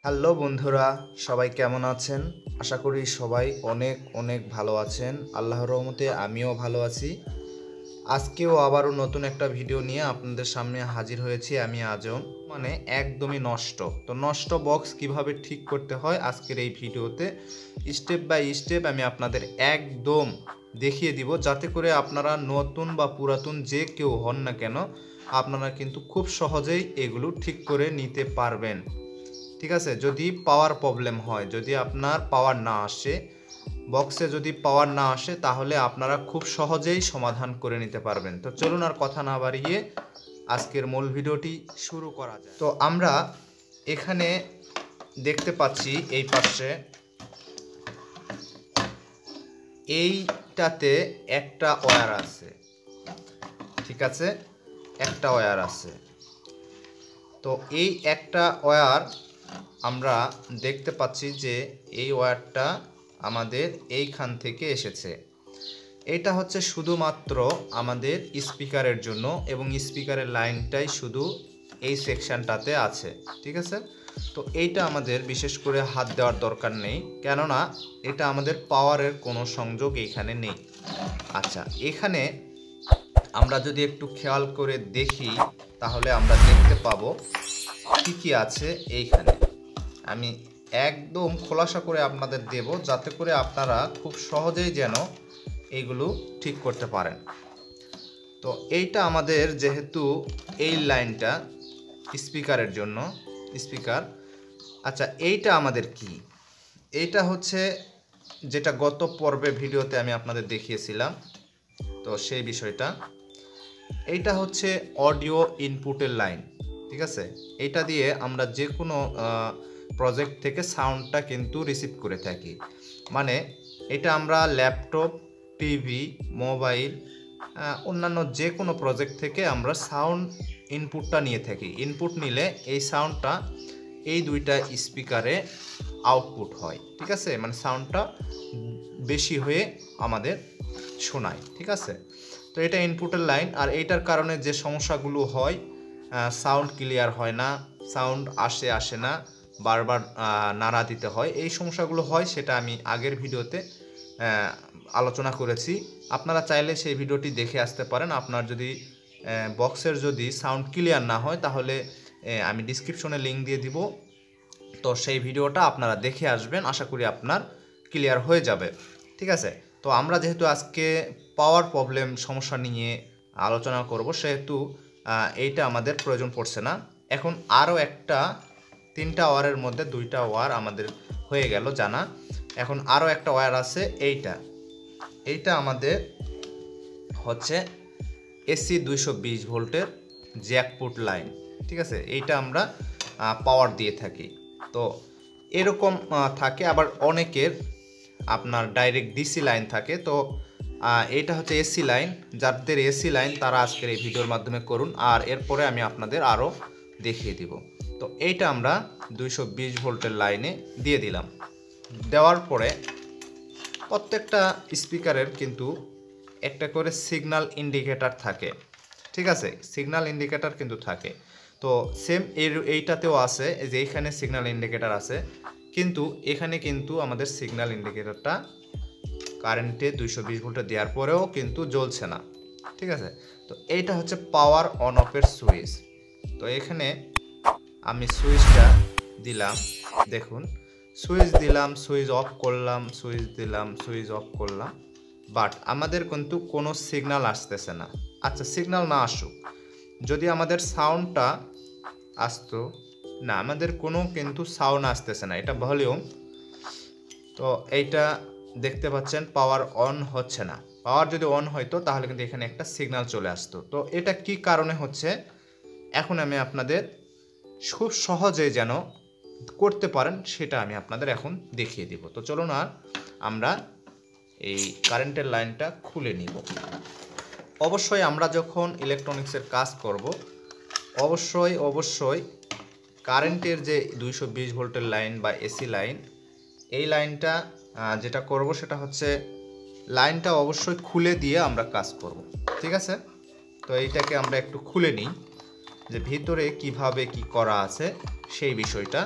Hello বন্ধুরা, সবাই কেমন আছেন? আশা করি সবাই অনেক অনেক ভালো আছেন। আল্লাহর রহমতে আমিও ভালো আছি। আজকেও আবারও নতুন একটা ভিডিও নিয়ে আপনাদের সামনে হাজির হয়েছি। আমি আজম। একদমই নষ্ট, তো নষ্ট বক্স কিভাবে ঠিক করতে হয় আজকের এই ভিডিওতে স্টেপ বাই স্টেপ আমি আপনাদের একদম দেখিয়ে দিব, যাতে করে আপনারা নতুন বা পুরাতন যে কেউ হন না কেন আপনারা কিন্তু খুব সহজেই এগুলো ঠিক করে নিতে পারবেন। ঠিক আছে, যদি পাওয়ার প্রবলেম হয়, যদি আপনার পাওয়ার না আসে, বক্সে যদি পাওয়ার না আসে, তাহলে আপনারা খুব সহজেই সমাধান করে নিতে পারবেন। তো চলুন আর কথা না বাড়িয়ে আজকের মূল ভিডিওটি শুরু করা যায়। তো আমরা এখানে দেখতে পাচ্ছি এই পাশে এইটাতে একটা ওয়্যার আছে। ঠিক আছে, একটা ওয়্যার আছে। তো এই একটা ওয়্যার আমরা দেখতে পাচ্ছি যে এই ওয়্যারটা আমাদের এইখান থেকে এসেছে। এটা হচ্ছে শুধুমাত্র আমাদের স্পিকারের জন্য, এবং স্পিকারের লাইনটাই শুধু এই সেকশনটাতে আছে। ঠিক আছে, তো এইটা আমাদের বিশেষ করে হাত দেওয়ার দরকার নেই, কেননা এটা আমাদের পাওয়ারের কোনো সংযোগ এইখানে নেই। আচ্ছা, এখানে আমরা যদি একটু খেয়াল করে দেখি তাহলে আমরা দেখতে পাবো কি কি আছে এইখানে। আমি একদম খোলাসা করে আপনাদের দেব, যাতে করে আপনারা খুব সহজেই যেন এইগুলো ঠিক করতে পারেন। তো এইটা আমাদের, যেহেতু এই লাইনটা স্পিকারের জন্য, স্পিকার। আচ্ছা, এইটা আমাদের কি? এইটা হচ্ছে যেটা গত পর্বে ভিডিওতে আমি আপনাদের দেখিয়েছিলাম, তো সেই বিষয়টা। এইটা হচ্ছে অডিও ইনপুটের লাইন। ঠিক আছে, এইটা দিয়ে আমরা যে কোনো প্রজেক্ট থেকে সাউন্ডটা কিন্তু রিসিভ করে থাকি। মানে এটা আমরা ল্যাপটপ, টিভি, মোবাইল, অন্যান্য যে কোনো প্রজেক্ট থেকে আমরা সাউন্ড ইনপুটটা নিয়ে থাকি। ইনপুট নিলে এই সাউন্ডটা এই দুইটা স্পিকারে আউটপুট হয়। ঠিক আছে, মানে সাউন্ডটা বেশি হয়ে আমাদের শোনায়। ঠিক আছে, তো এটা ইনপুটের লাইন। আর এইটার কারণে যে সমস্যাগুলো হয়, সাউন্ড ক্লিয়ার হয় না, সাউন্ড আসে না, বারবার নাড়া দিতে হয়, এই সমস্যাগুলো হয়, সেটা আমি আগের ভিডিওতে আলোচনা করেছি। আপনারা চাইলে সেই ভিডিওটি দেখে আসতে পারেন। আপনার যদি বক্সের যদি সাউন্ড ক্লিয়ার না হয়, তাহলে আমি ডিসক্রিপশনে লিঙ্ক দিয়ে দিব, তো সেই ভিডিওটা আপনারা দেখে আসবেন। আশা করি আপনার ক্লিয়ার হয়ে যাবে। ঠিক আছে, তো আমরা যেহেতু আজকে পাওয়ার প্রবলেম সমস্যা নিয়ে আলোচনা করব, সেহেতু এইটা আমাদের প্রয়োজন পড়ছে না। এখন আরও একটা, 3টা ওয়্যারের মধ্যে 2টা ওয়্যার আমাদের হয়ে গেল জানা। এখন আরও একটা ওয়্যার আছে, এইটা আমাদের হচ্ছে এসি 220 ভোল্টের জ্যাকপুট লাইন। ঠিক আছে, এইটা আমরা পাওয়ার দিয়ে থাকি। তো এরকম থাকে, আবার অনেকের আপনার ডাইরেক্ট ডিসি লাইন থাকে। তো এইটা হচ্ছে এসি লাইন। যাদের এসি লাইন তারা আজকের এই ভিডিওর মাধ্যমে করুন, আর এরপরে আমি আপনাদের আরও দেখিয়ে দিব। তো এইটা আমরা 220 ভোল্টের লাইনে দিয়ে দিলাম। দেওয়ার পরে প্রত্যেকটা স্পিকারের কিন্তু একটা করে সিগন্যাল ইন্ডিকেটর থাকে। ঠিক আছে, সিগন্যাল ইন্ডিকেটর কিন্তু থাকে। তো সেম এইটাতেও আছে, যে এইখানে সিগন্যাল ইন্ডিকেটর আছে, কিন্তু এখানে কিন্তু আমাদের সিগন্যাল ইন্ডিকেটরটা কারেন্টে 220 ভোল্টে দেওয়ার পরেও কিন্তু জ্বলছে না। ঠিক আছে, তো এইটা হচ্ছে পাওয়ার অন অফের সুইচ। তো এখানে আমি সুইচটা দিলাম, দেখুন, সুইচ দিলাম, সুইচ অফ করলাম, সুইচ দিলাম, সুইচ অফ করলাম, বাট আমাদের কিন্তু কোনো সিগন্যাল আসতেছে না। আচ্ছা, সিগন্যাল না আসুক, যদি আমাদের সাউন্ডটা আসতো না, আমাদের কোনো কিন্তু সাউন্ড আসতেছে না, এটা ভলিউম। তো এইটা দেখতে পাচ্ছেন পাওয়ার অন হচ্ছে না। পাওয়ার যদি অন হইতো তাহলে কিন্তু এখানে একটা সিগন্যাল চলে আসতো। তো এটা কি কারণে হচ্ছে, এখন আমি আপনাদের খুব সহজে যেন করতে পারেন সেটা আমি আপনাদের এখন দেখিয়ে দিব। তো চলুন আর আমরা এই কারেন্টের লাইনটা খুলে নিব। অবশ্যই আমরা যখন ইলেকট্রনিক্সের কাজ করব, অবশ্যই কারেন্টের যে 220 ভোল্টের লাইন বা এসি লাইন, এই লাইনটা যেটা করব সেটা হচ্ছে লাইনটা অবশ্যই খুলে দিয়ে আমরা কাজ করব। ঠিক আছে, তো এইটাকে আমরা একটু খুলে নিই, যে ভিতরে কিভাবে কি করা আছে সেই বিষয়টা।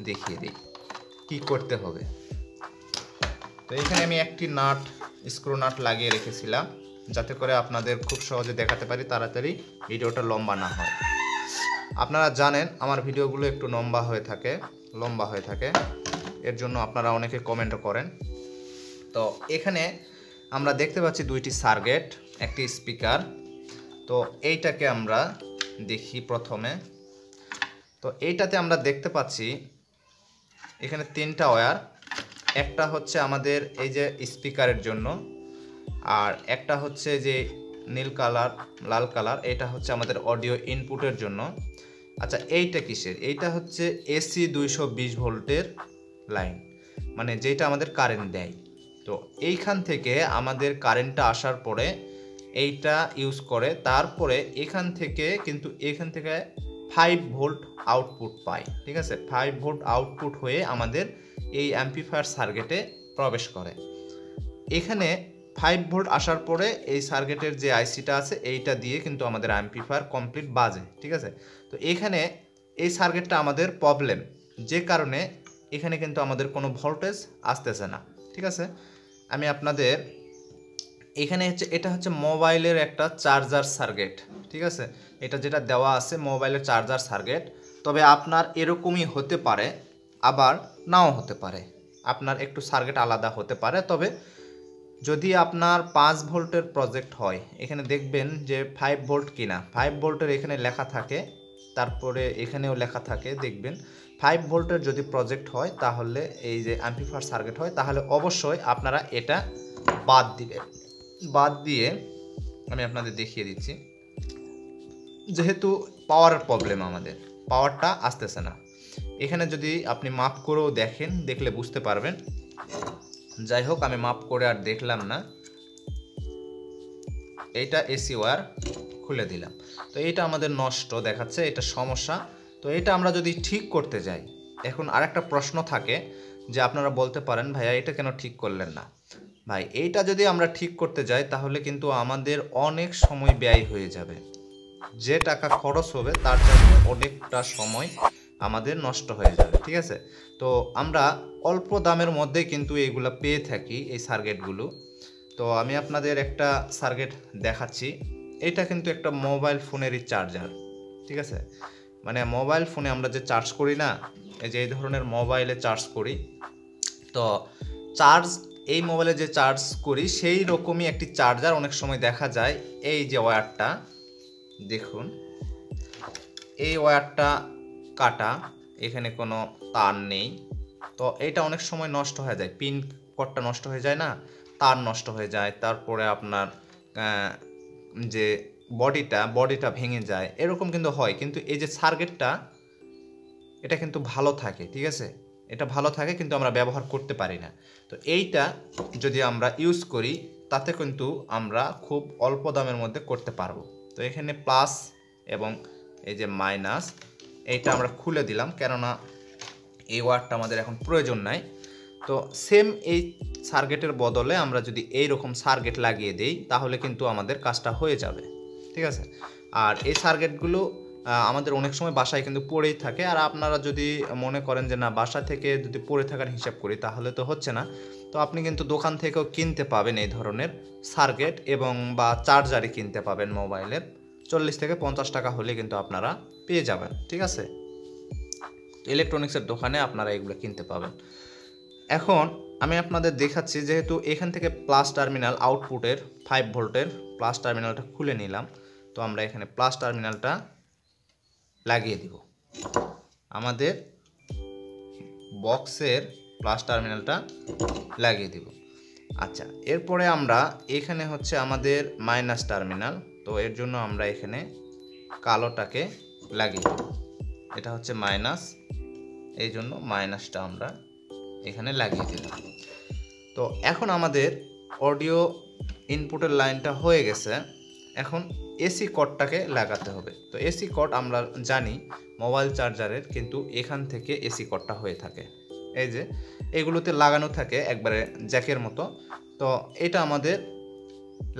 দেখিয়ে দিই কি করতে হবে। তো এখানে আমি একটি নাট, স্ক্রু নাট লাগিয়ে রেখেছিলাম যাতে করে আপনাদের খুব সহজে দেখাতে পারি, তাড়াতাড়ি ভিডিওটা লম্বা না হয়। আপনারা জানেন আমার ভিডিওগুলো একটু লম্বা হয়ে থাকে, এর জন্য আপনারা অনেকে কমেন্টও করেন। তো এখানে আমরা দেখতে পাচ্ছি দুইটি সার্কিট, একটি স্পিকার। তো এইটাকে আমরা দেখি প্রথমে। তো এইটাতে আমরা দেখতে পাচ্ছি এখানে তিনটা ওয়্যার, একটা হচ্ছে আমাদের এই যে স্পিকারের জন্য, আর একটা হচ্ছে যে নীল কালার লাল কালার, এটা হচ্ছে আমাদের অডিও ইনপুটের জন্য। আচ্ছা, এইটা কিসের? এইটা হচ্ছে এসি 220 ভোল্টের লাইন, মানে যেটা আমাদের কারেন্ট দেয়। তো এইখান থেকে আমাদের কারেন্টটা আসার পরে এইটা ইউজ করে, তারপরে এখান থেকে 5 ভোল্ট আউটপুট পায়। ঠিক আছে, 5 ভোল্ট আউটপুট হয়ে আমাদের এই অ্যাম্পলিফায়ার সার্কিটে প্রবেশ করে। এখানে 5 ভোল্ট আসার পরে এই সার্কিটের যে আইসিটা আছে এইটা দিয়ে কিন্তু আমাদের অ্যাম্পলিফায়ার কমপ্লিট বাজে। ঠিক আছে, তো এখানে এই সার্কিটটা আমাদের প্রবলেম, যে কারণে এখানে কিন্তু আমাদের কোনো ভোল্টেজ আসতেছে না। ঠিক আছে, আমি আপনাদের এখানে এটা হচ্ছে মোবাইলের একটা চার্জার সার্কিট। ঠিক আছে, এটা যেটা দেওয়া আছে মোবাইলের চার্জার সার্কিট। তবে আপনার এরকমই হতে পারে, আবার নাও হতে পারে, আপনার একটু সার্কিট আলাদা হতে পারে। তবে যদি আপনার 5 ভোল্টের প্রজেক্ট হয়, এখানে দেখবেন যে 5 ভোল্ট কিনা, 5 ভোল্টের এখানে লেখা থাকে, তারপরে এখানেও লেখা থাকে, দেখবেন 5 ভোল্টের যদি প্রজেক্ট হয় তাহলে এই যে অ্যাম্পলিফায়ার সার্কিট হয়, তাহলে অবশ্যই আপনারা এটা বাদ দিবেন। বাদ দিয়ে আমি আপনাদের দেখিয়ে দিচ্ছি, যেহেতু পাওয়ারের প্রবলেম, আমাদের পাওয়ারটা আসতেছে না। এখানে যদি আপনি মাপ করেও দেখেন, দেখলে বুঝতে পারবেন। যাই হোক, আমি মাপ করে আর দেখলাম না। এইটা এসি ওয়্যার খুলে দিলাম, তো এইটা আমাদের নষ্ট দেখাচ্ছে, এটা সমস্যা। তো এটা আমরা যদি ঠিক করতে যাই, এখন আরেকটা প্রশ্ন থাকে যে আপনারা বলতে পারেন ভাইয়া এটা কেন ঠিক করলেন না? ভাই, এইটা যদি আমরা ঠিক করতে যাই তাহলে কিন্তু আমাদের অনেক সময় ব্যয় হয়ে যাবে। যে টাকা খরচ হবে তার জন্য অনেকটা সময় আমাদের নষ্ট হয়ে যাবে। ঠিক আছে, তো আমরা অল্প দামের মধ্যে কিন্তু এইগুলো পেয়ে থাকি, এই সার্কিটগুলো। তো আমি আপনাদের একটা সার্কিট দেখাচ্ছি। এটা কিন্তু একটা মোবাইল ফোনেরই চার্জার। ঠিক আছে, মানে মোবাইল ফোনে আমরা যে চার্জ করি না, এই যে এই ধরনের মোবাইলে চার্জ করি, তো এই মোবাইলে যে চার্জ করি সেই রকমই একটি চার্জার অনেক সময় দেখা যায়। এই যে ওয়্যারটা দেখুন, এই ওয়্যারটা কাটা, এখানে কোনো তার নেই। তো এটা অনেক সময় নষ্ট হয়ে যায়, পিন কর্ডটা নষ্ট হয়ে যায় না, তার নষ্ট হয়ে যায়, তারপরে আপনার যে বডিটা ভেঙে যায়, এরকম কিন্তু হয়। কিন্তু এই যে সার্কিটটা, এটা কিন্তু ভালো থাকে। ঠিক আছে, এটা ভালো থাকে, কিন্তু আমরা ব্যবহার করতে পারি না। তো এইটা যদি আমরা ইউজ করি তাতে কিন্তু আমরা খুব অল্প দামের মধ্যে করতে পারবো। তো এখানে প্লাস এবং এই যে মাইনাস, এইটা আমরা খুলে দিলাম, কেননা এই ওয়্যারটা আমাদের এখন প্রয়োজন নাই। তো সেম এই সার্কিটের বদলে আমরা যদি এই রকম সার্কিট লাগিয়ে দেই তাহলে কিন্তু আমাদের কাজটা হয়ে যাবে। ঠিক আছে, আর এই সার্কিটগুলো আমাদের অনেক সময় বাসায় কিন্তু পড়েই থাকে। আর আপনারা যদি মনে করেন যে না, বাসা থেকে যদি পড়ে থাকার হিসাব করি তাহলে তো হচ্ছে না, তো আপনি কিন্তু দোকান থেকেও কিনতে পাবেন এই ধরনের সার্কিট, এবং বা চার্জারই কিনতে পাবেন মোবাইলের, 40 থেকে 50 টাকা হলে কিন্তু আপনারা পেয়ে যাবেন। ঠিক আছে, ইলেকট্রনিক্সের দোকানে আপনারা এগুলো কিনতে পাবেন। এখন আমি আপনাদের দেখাচ্ছি, যেহেতু এখান থেকে প্লাস টার্মিনাল আউটপুটের 5 ভোল্টের প্লাস টার্মিনালটা খুলে নিলাম, তো আমরা এখানে প্লাস টার্মিনালটা লাগিয়ে দিব, আমাদের বক্সের প্লাস টার্মিনালটা লাগিয়ে দিব। আচ্ছা, এরপরে আমরা এখানে হচ্ছে আমাদের মাইনাস টার্মিনাল, তো এর জন্য আমরা এখানে কালোটাকে লাগিয়ে দেব। এটা হচ্ছে মাইনাস, এই জন্য মাইনাসটা আমরা এখানে লাগিয়ে দিলাম। তো এখন আমাদের অডিও ইনপুটের লাইনটা হয়ে গেছে, এখন এসি কর্ডটাকে লাগাতে হবে। তো এসি কর্ড আমরা জানি মোবাইল চার্জারের কিন্তু এখান থেকে এসি কর্ডটা হয়ে থাকে, এই যে এগুলোতে লাগানো থাকে একবারে জ্যাকের মতো। তো এটা আমাদের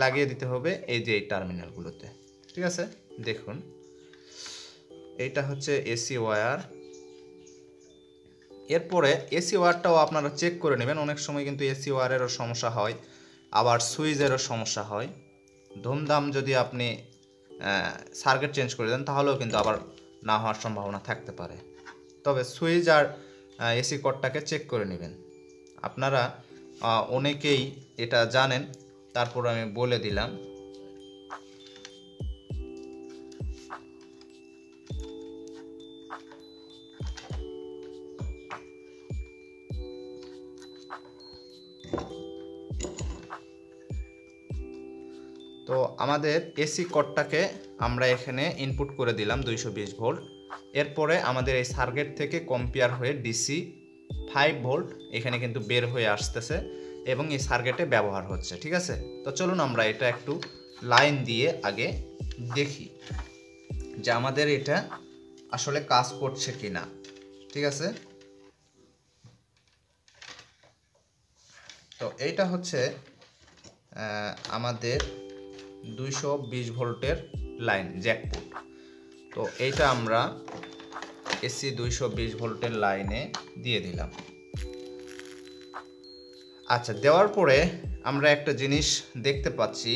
লাগিয়ে দিতে হবে এই যে এই টার্মিনালগুলোতে। ঠিক আছে, দেখুন এইটা হচ্ছে এসি ওয়্যার, এরপরে এসি ওয়্যারটাও আপনারা চেক করে নেবেন। অনেক সময় কিন্তু এসি ওয়্যারেরও সমস্যা হয়, আবার সুইচেরও সমস্যা হয়। ধুমধাম যদি আপনি সার্কিট চেঞ্জ করে দেন তাহলেও কিন্তু আবার না হওয়ার সম্ভাবনা থাকতে পারে। তবে সুইচ আর এসি কর্ডটাকে চেক করে নেবেন। আপনারা অনেকেই এটা জানেন, তারপর আমি বলে দিলাম। তো আমাদের এসি কর্ডটাকে আমরা এখানে ইনপুট করে দিলাম 220 ভোল্ট। এরপরে আমাদের এই সার্কিট থেকে কম্পেয়ার হয়ে ডিসি 5 ভোল্ট এখানে কিন্তু বের হয়ে আসতেছে এবং এই সার্কিটে ব্যবহার হচ্ছে। ঠিক আছে, তো চলুন আমরা এটা একটু লাইন দিয়ে আগে দেখি যে আমাদের এটা আসলে কাজ করছে কিনা। ঠিক আছে, তো এইটা হচ্ছে আমাদের 220 ভোল্টের লাইন জ্যাকপুট। তো এইটা আমরা এসি 220 ভোল্টের লাইনে দিয়ে দিলাম। আচ্ছা, দেওয়ার পরে আমরা একটা জিনিস দেখতে পাচ্ছি,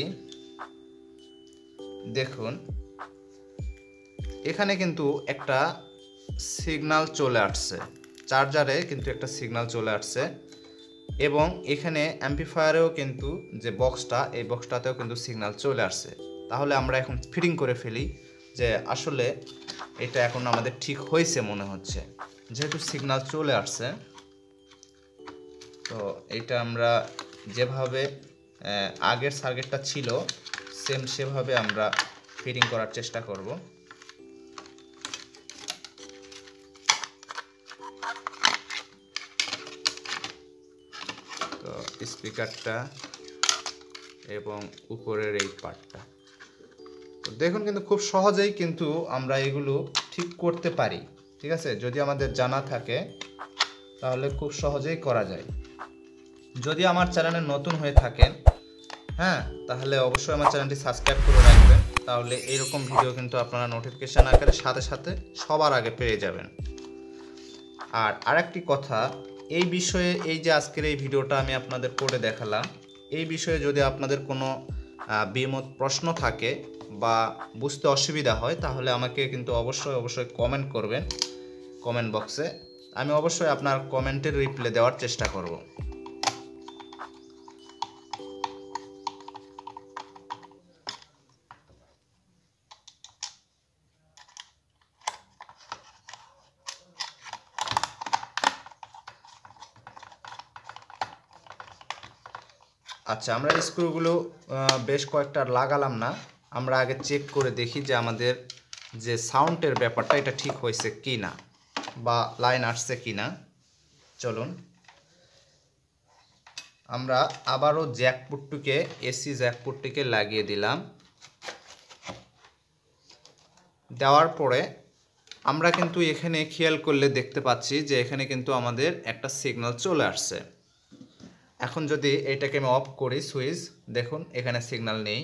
দেখুন এখানে কিন্তু একটা সিগন্যাল চলে আসছে, চার্জারে কিন্তু একটা সিগন্যাল চলে আসছে এবং এখানে অ্যাম্পলিফায়ারেও কিন্তু যে বক্সটা, এই বক্সটাতেও কিন্তু সিগন্যাল চলে আসছে। তাহলে আমরা এখন ফিটিং করে ফেলি যে আসলে এটা এখন আমাদের ঠিক হয়েছে মনে হচ্ছে, যেহেতু সিগন্যাল চলে আসছে। তো এটা আমরা যেভাবে আগের সার্কিটটা ছিল সেম সেভাবে আমরা ফিটিং করার চেষ্টা করব। তো স্পিকারটা এবং উপরের এই পার্টটা, তো দেখুন কিন্তু খুব সহজেই কিন্তু আমরা এগুলো ঠিক করতে পারি। ঠিক আছে, যদি আমাদের জানা থাকে তাহলে খুব সহজেই করা যায়। যদি আমার চ্যানেলে নতুন হয়ে থাকেন, হ্যাঁ, তাহলে অবশ্যই আমার চ্যানেলটি সাবস্ক্রাইব করে রাখবেন, তাহলে এইরকম ভিডিও কিন্তু আপনারা নোটিফিকেশান আকারে সাথে সাথে সবার আগে পেয়ে যাবেন। আর আরেকটি কথা, এই বিষয়ে এই যে আজকের এই ভিডিওটা আমি আপনাদের করে দেখালাম, এই বিষয়ে যদি আপনাদের কোনো বিমত প্রশ্ন থাকে বা বুঝতে অসুবিধা হয় তাহলে আমাকে কিন্তু অবশ্যই কমেন্ট করবেন কমেন্ট বক্সে। আমি অবশ্যই আপনার কমেন্টের রিপ্লাই দেওয়ার চেষ্টা করব। আচ্ছা, আমরা স্ক্রুগুলো বেশ কয়েকটা লাগালাম না, আমরা আগে চেক করে দেখি যে আমাদের যে সাউন্ডের ব্যাপারটা এটা ঠিক হয়েছে কি না বা লাইন আসছে কি না। চলুন আমরা আবারও জ্যাকপুটটিকে এসি জ্যাকপুটটিকে লাগিয়ে দিলাম। দেওয়ার পরে আমরা কিন্তু এখানে খেয়াল করলে দেখতে পাচ্ছি যে এখানে কিন্তু আমাদের একটা সিগন্যাল চলে আসছে। এখন যদি এটাকে আমি অফ করি সুইচ, দেখুন এখানে সিগন্যাল নেই।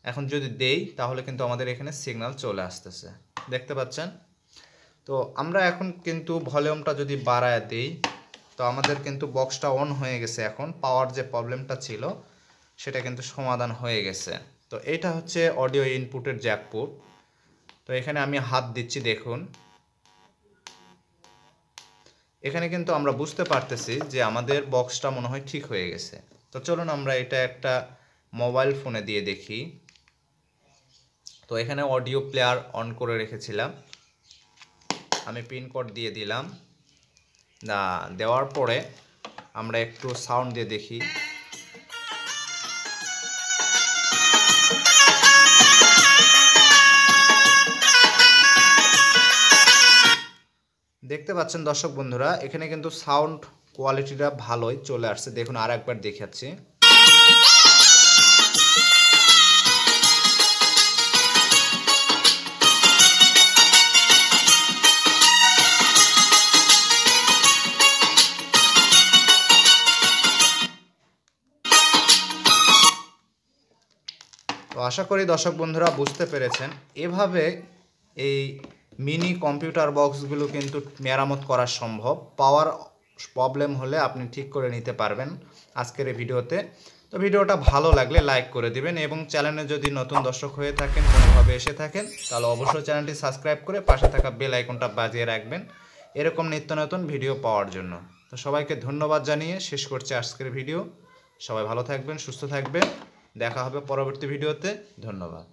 এখন যদি দেই তাহলে কিন্তু আমাদের এখানে সিগন্যাল চলে আসতেছে, দেখতে পাচ্ছেন। তো আমরা এখন কিন্তু ভলিউমটা যদি বাড়ায় দিই তো আমাদের কিন্তু বক্সটা অন হয়ে গেছে। এখন পাওয়ার যে প্রবলেমটা ছিল সেটা কিন্তু সমাধান হয়ে গেছে। তো এটা হচ্ছে অডিও ইনপুটের জ্যাকপুট। তো এখানে আমি হাত দিচ্ছি, দেখুন এখানে কিন্তু আমরা বুঝতে পারতেছি যে আমাদের বক্সটা মনে হয় ঠিক হয়ে গেছে। তো চলুন আমরা এটা একটা মোবাইল ফোনে দিয়ে দেখি। তো এখানে অডিও প্লেয়ার অন করে রেখেছিলাম, আমি পিন কোড দিয়ে দিলাম। দেওয়ার পরে আমরা একটু সাউন্ড দিয়ে দেখি। দেখতে পাচ্ছেন দর্শক বন্ধুরা, এখানে কিন্তু সাউন্ড কোয়ালিটিটা ভালোই চলে আসছে। দেখুন আর একবার দেখাচ্ছি। তো আশা করি দর্শক বন্ধুরা বুঝতে পেরেছেন। এভাবে এই মিনি কম্পিউটার বক্সগুলো কিন্তু মেরামত করা সম্ভব। পাওয়ার প্রবলেম হলে আপনি ঠিক করে নিতে পারবেন আজকের এই ভিডিওতে। তো ভিডিওটা ভালো লাগলে লাইক করে দিবেন এবং চ্যানেলে যদি নতুন দর্শক হয়ে থাকেন, কোনোভাবে এসে থাকেন, তাহলে অবশ্যই চ্যানেলটি সাবস্ক্রাইব করে পাশে থাকা বেল আইকনটা বাজিয়ে রাখবেন এরকম নিত্য নতুন ভিডিও পাওয়ার জন্য। তো সবাইকে ধন্যবাদ জানিয়ে শেষ করছি আজকের ভিডিও। সবাই ভালো থাকবেন, সুস্থ থাকবেন, দেখা হবে পরবর্তী ভিডিওতে। ধন্যবাদ।